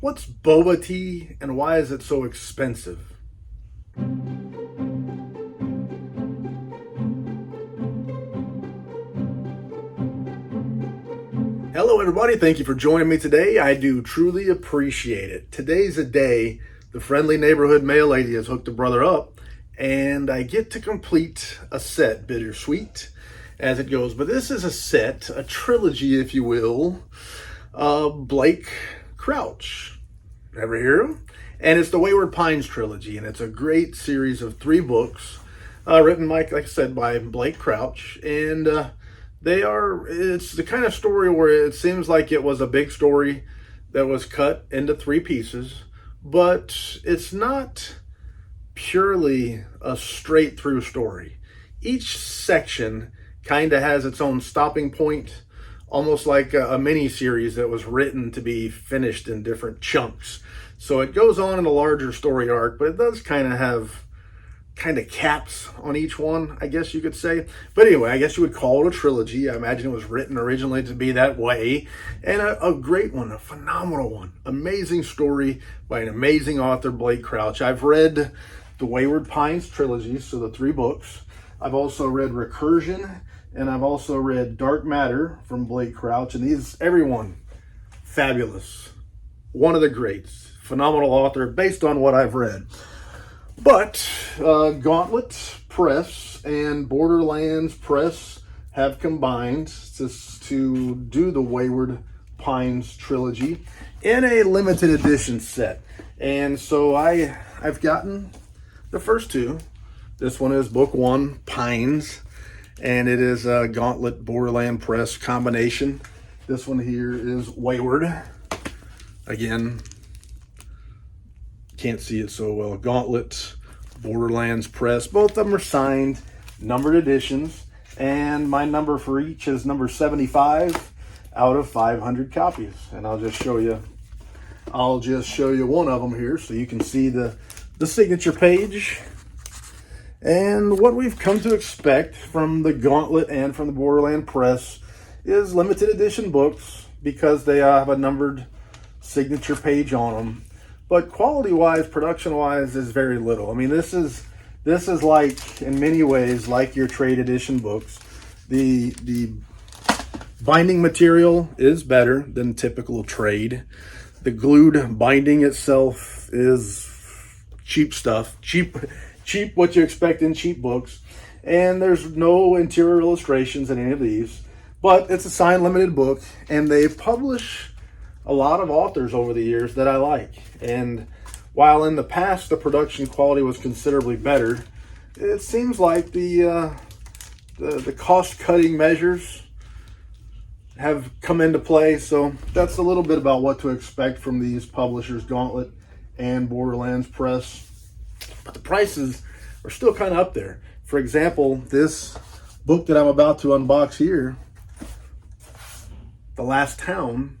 What's boba tea and why is it so expensive? Hello everybody, thank you for joining me today. I do truly appreciate it. Today's a day the friendly neighborhood mail lady has hooked a brother up and I get to complete a set, bittersweet as it goes. But this is a set, a trilogy if you will, Blake Crouch. Ever hear him? And it's the Wayward Pines trilogy, and it's a great series of 3 books written, like I said, by Blake Crouch. And it's the kind of story where it seems like it was a big story that was cut into 3 pieces, but it's not purely a straight through story. Each section kind of has its own stopping point, almost like a mini series that was written to be finished in different chunks. So it goes on in a larger story arc, but it does kind of have caps on each one, I guess you could say. But anyway, I guess you would call it a trilogy. I imagine it was written originally to be that way. And a great one, a phenomenal one. Amazing story by an amazing author, Blake Crouch. I've read the Wayward Pines trilogy, so the 3 books. I've also read Recursion, and I've also read Dark Matter from Blake Crouch. And everyone, fabulous. One of the greats. Phenomenal author based on what I've read. But Gauntlet Press and Borderlands Press have combined to do the Wayward Pines trilogy in a limited edition set. And so I've gotten the first 2. This one is book 1, Pines, and it is a Gauntlet Borderland Press combination. This one here is Wayward. Again, can't see it so well. Gauntlet Borderlands Press. Both of them are signed, numbered editions, and my number for each is number 75 out of 500 copies. And I'll just show you one of them here so you can see the signature page. And what we've come to expect from the Gauntlet and from the Borderland Press is limited edition books because they have a numbered signature page on them. But quality-wise, production-wise, is very little. I mean, this is like, in many ways, like your trade edition books. The binding material is better than typical trade. The glued binding itself is cheap stuff. Cheap what you expect in cheap books. And there's no interior illustrations in any of these. But it's a signed limited book, and they publish a lot of authors over the years that I like. And while in the past the production quality was considerably better, it seems like the cost-cutting measures have come into play. So that's a little bit about what to expect from these publishers, Gauntlet and Borderlands Press. But the prices are still kind of up there. For example, this book that I'm about to unbox here, The Last Town,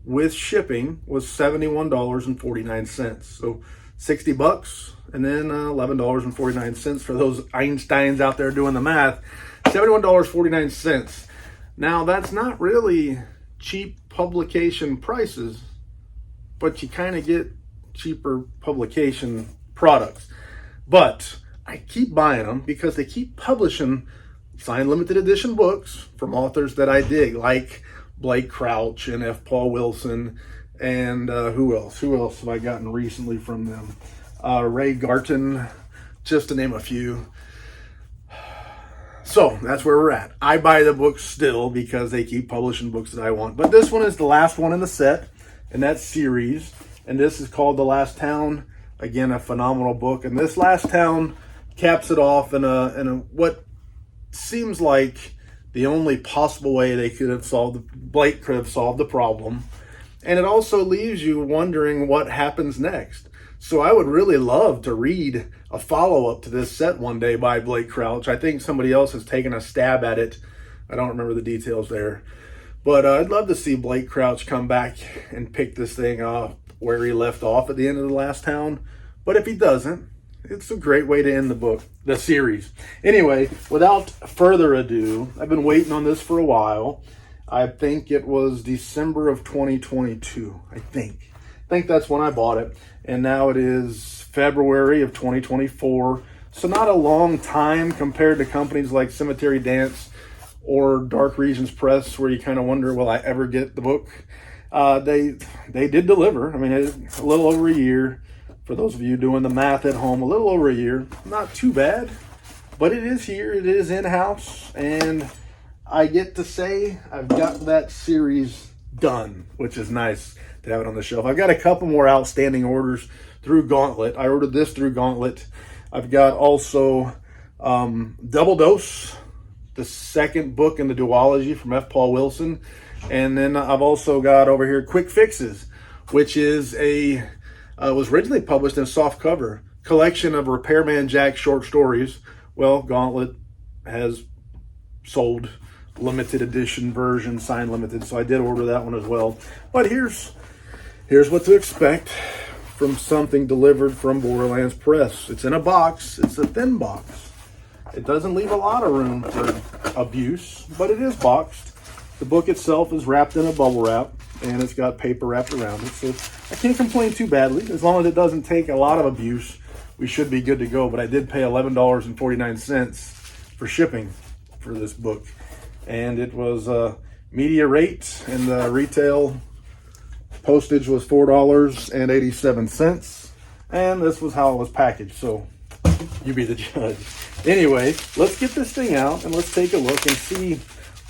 with shipping was $71.49. So $60 and then $11.49 for those Einsteins out there doing the math. $71.49. Now that's not really cheap publication prices, but you kind of get cheaper publication products. But I keep buying them because they keep publishing signed limited edition books from authors that I dig, like Blake Crouch and F. Paul Wilson, and who else have I gotten recently from them? Ray Garton, just to name a few. So that's where we're at. I buy the books still because they keep publishing books that I want. But this one is the last one in the set in that series, and this is called The Last Town. Again, a phenomenal book, and this Last Town caps it off in a what seems like the only possible way Blake could have solved the problem. And it also leaves you wondering what happens next. So I would really love to read a follow-up to this set one day by Blake Crouch. I think somebody else has taken a stab at it. I don't remember the details there. But I'd love to see Blake Crouch come back and pick this thing up where he left off at the end of The Last Town. But if he doesn't, it's a great way to end the series. Anyway, without further ado, I've been waiting on this for a while. I think it was December of 2022, I think. think that's when I bought it. And now it is February of 2024. So not a long time compared to companies like Cemetery Dance or Dark Regions Press, where you kind of wonder, will I ever get the book? They did deliver. I mean, a little over a year. For those of you doing the math at home, a little over a year. Not too bad, but it is here. It is in-house, and I get to say I've got that series done, which is nice to have it on the shelf. I've got a couple more outstanding orders through Gauntlet. I ordered this through Gauntlet. I've got also Double Dose, the second book in the duology from F. Paul Wilson. And then I've also got over here Quick Fixes, which is was originally published in a soft cover collection of Repairman Jack short stories. Well, Gauntlet has sold limited edition version, signed limited, so I did order that one as well. But here's what to expect from something delivered from Borderlands Press. It's in a box. It's a thin box. It doesn't leave a lot of room for abuse, but it is boxed. The book itself is wrapped in a bubble wrap, and it's got paper wrapped around it, so I can't complain too badly. As long as it doesn't take a lot of abuse, we should be good to go. But I did pay $11.49 for shipping for this book, and it was media rate, and the retail postage was $4.87, and this was how it was packaged, so you be the judge. Anyway, let's get this thing out and let's take a look and see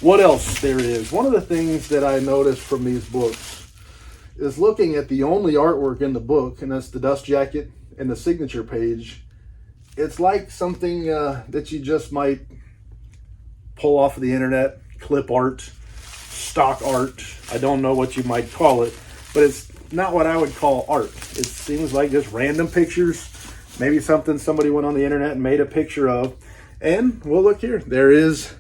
what else there is. One of the things that I noticed from these books is looking at the only artwork in the book, and that's the dust jacket and the signature page. It's like something that you just might pull off of the internet, clip art, stock art. I don't know what you might call it, but it's not what I would call art. It seems like just random pictures, maybe something somebody went on the internet and made a picture of. And well, look here, there is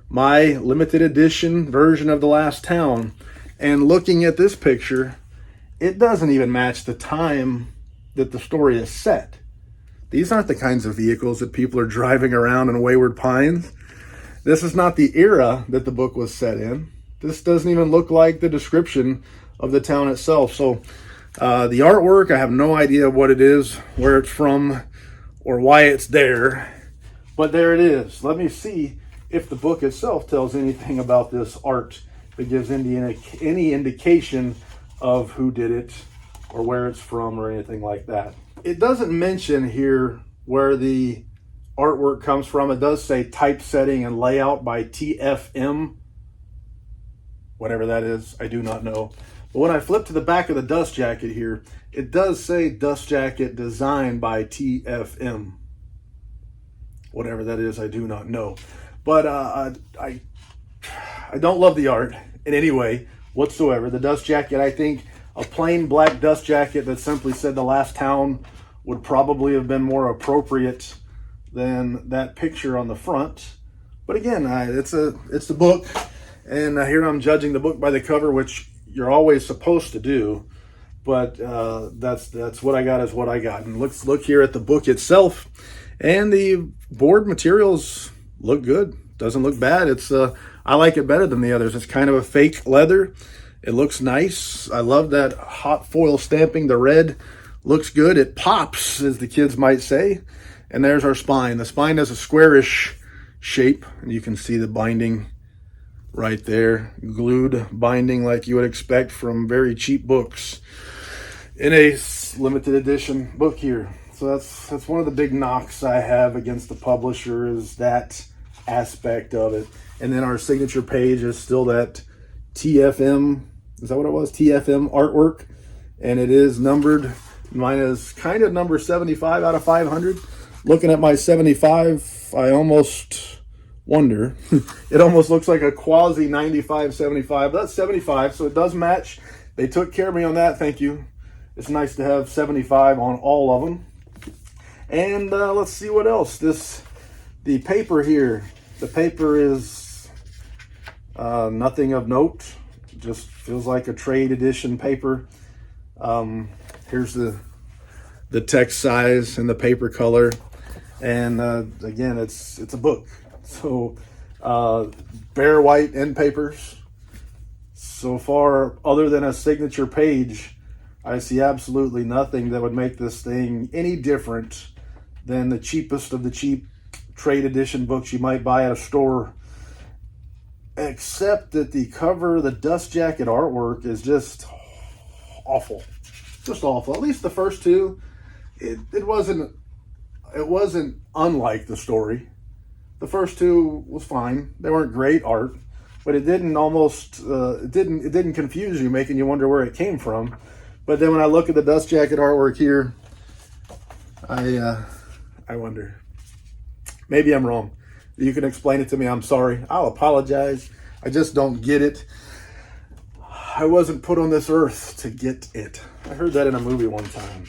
my limited edition version of The Last Town. And looking at this picture, it doesn't even match the time that the story is set. These aren't the kinds of vehicles that people are driving around in Wayward Pines. This is not the era that the book was set in. This doesn't even look like the description of the town itself. So the artwork, I have no idea what it is, where it's from, or why it's there. But there it is. Let me see if the book itself tells anything about this art that gives any indication of who did it or where it's from or anything like that. It doesn't mention here where the artwork comes from. It does say typesetting and layout by TFM, whatever that is, I do not know. But when I flip to the back of the dust jacket here, it does say dust jacket designed by TFM. Whatever that is, I do not know. But I don't love the art in any way whatsoever. The dust jacket, I think a plain black dust jacket that simply said The Last Town would probably have been more appropriate than that picture on the front. But again, it's a book, and here I'm judging the book by the cover, which you're always supposed to do. But that's what I got is what I got. And let's look here at the book itself, and the board materials look good. Doesn't look bad. It's I like it better than the others. It's kind of a fake leather. It looks nice. I love that hot foil stamping. The red looks good. It pops, as the kids might say. And there's our spine. The spine has a squarish shape, and you can see the binding right there. Glued binding like you would expect from very cheap books in a limited edition book here. So that's one of the big knocks I have against the publisher, is that aspect of it. And then our signature page is still that TFM, is that what it was? TFM artwork. And it is numbered. Mine is kind of number 75 out of 500. Looking at my 75, I almost wonder. It almost looks like a quasi 95, 75. That's 75, so it does match. They took care of me on that, thank you. It's nice to have 75 on all of them. And let's see what else. The paper here. The paper is nothing of note. It just feels like a trade edition paper. Here's the text size and the paper color. And again, it's a book. So bare white end papers. So far, other than a signature page, I see absolutely nothing that would make this thing any different than the cheapest of the cheap trade edition books you might buy at a store. Except that the cover, the dust jacket artwork is just awful. Just awful. At least the first two, it wasn't unlike the story. The first two was fine. They weren't great art, but it didn't confuse you, making you wonder where it came from. But then when I look at the dust jacket artwork here, I wonder. Maybe I'm wrong. You can explain it to me. I'm sorry. I'll apologize. I just don't get it. I wasn't put on this earth to get it. I heard that in a movie one time.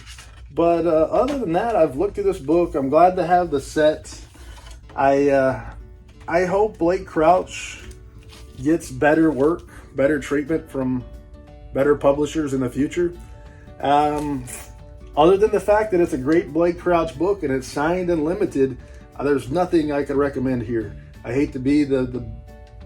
But other than that, I've looked at this book. I'm glad to have the set. I hope Blake Crouch gets better work, better treatment from better publishers in the future. Other than the fact that it's a great Blake Crouch book and it's signed and limited, there's nothing I could recommend here. I hate to be the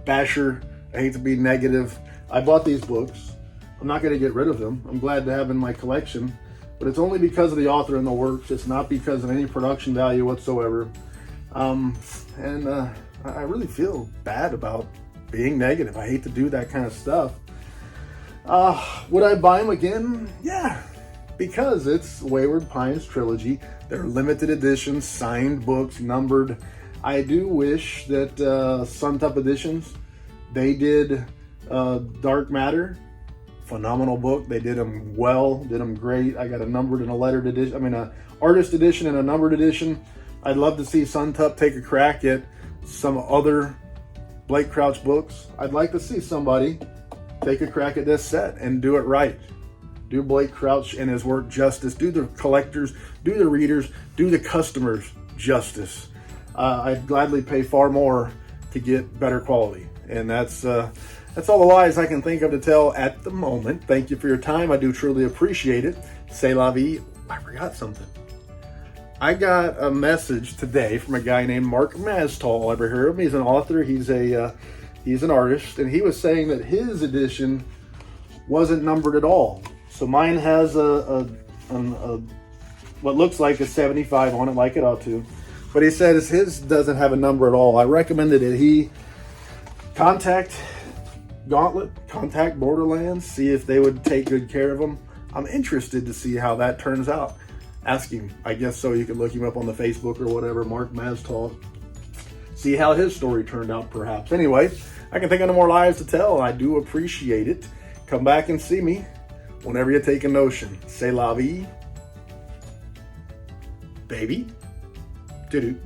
basher. I hate to be negative. I bought these books. I'm not going to get rid of them. I'm glad to have them in my collection, but it's only because of the author and the works. It's not because of any production value whatsoever. I really feel bad about being negative. I hate to do that kind of stuff. Would I buy them again? Yeah, because it's Wayward Pines Trilogy. They're limited editions, signed books, numbered. I do wish that Suntup Editions, they did Dark Matter. Phenomenal book. They did them well, did them great. I got a numbered and a lettered edition. A artist edition and a numbered edition. I'd love to see Suntup take a crack at some other Blake Crouch books. I'd like to see somebody take a crack at this set and do it right. Do Blake Crouch and his work justice. Do the collectors, do the readers, do the customers justice. I'd gladly pay far more to get better quality. And that's all the lies I can think of to tell at the moment. Thank you for your time. I do truly appreciate it. C'est la vie. I forgot something. I got a message today from a guy named Mark Mastal. Ever heard of him? He's an author. He's an artist, and he was saying that his edition wasn't numbered at all. So mine has a what looks like a 75 on it, like it ought to. But he says his doesn't have a number at all. I recommended that he contact Gauntlet, contact Borderlands, see if they would take good care of him. I'm interested to see how that turns out. Ask him, I guess so. You can look him up on the Facebook or whatever, Mark Mastal. See how his story turned out, perhaps. Anyway, I can think of no more lies to tell, and I do appreciate it. Come back and see me whenever you take a notion. C'est la vie, baby. Doo-doo.